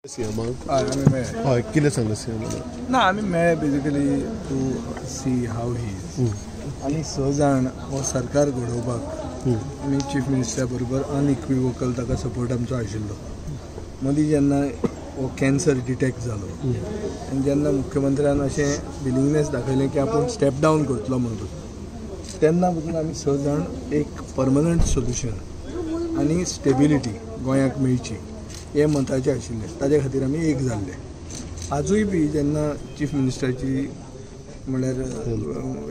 हय कितें सांगला सीएम ना आमी मेळ्ळे basically to see how he is आनी 6 जाण हो सरकार घडोवपाक आमी चीफ मिनिस्टरा बरोबर अनइक्विवोकल ताका सपोर्ट आमचो आशिल्लो. मदीं जेन्ना हो कॅन्सर डिटेक्ट जालो आनी जेन्ना मुख्यमंत्र्यान अशें विलिंगनेस दाखयलें की आपूण स्टेप डावन करतलो म्हणून तेन्ना पासून आमी 6 जाण एक परमनंट सोल्युशन आनी स्टेबिलिटी गोंयाक मेळची हे मताचे आशिल्ले. ताजे खातीर आमी एक जाल्ले. आजूय बी जेन्ना चीफ मिनिस्टराची म्हणल्यार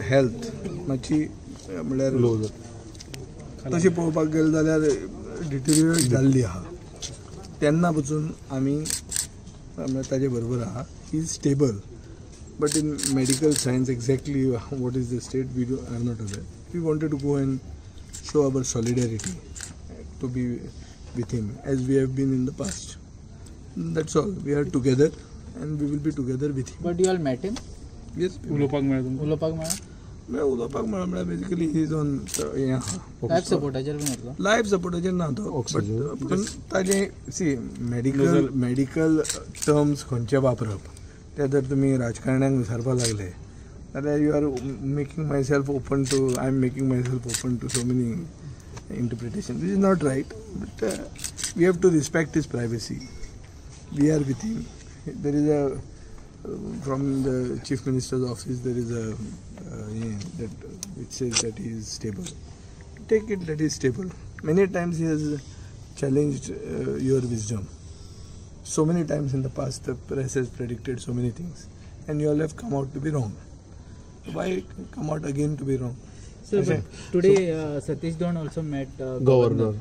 हेल्थ मातशी म्हणल्यार तशी पळोवपाक गेले जाल्यार डिटेरियोरेट जाल्ली आहा तेन्ना पसून आमी ताजे बरोबर आहा. He is stable but in medical science exactly what is the state we I am not aware. We wanted to go and show our solidarity to be with him as we have been in the past. That's all. We are together and we will be together with him. But you all met him? Yes. उलोवपाक मेळ्ळा basically he is on life सपोर्टाचेर बीन येतलो. Life सपोर्टाचेर ना तो पण ताजे सी मेडिकल टर्म्स खंयचे वापरप ते जर तुमी राजकारण्यांक विचारपाक लागले जाल्यार you are making myself open to I am making myself open to so many interpretation. This is not right, but we have to respect his privacy. We are with him. There is a from the chief minister's office there is a that which says that he is stable. Take it that he is stable. Many times he has challenged your wisdom. So many times in the past the press has predicted so many things and you all have come out to be wrong. Why come out again to be wrong? So, today Satish Dhawan also met governor.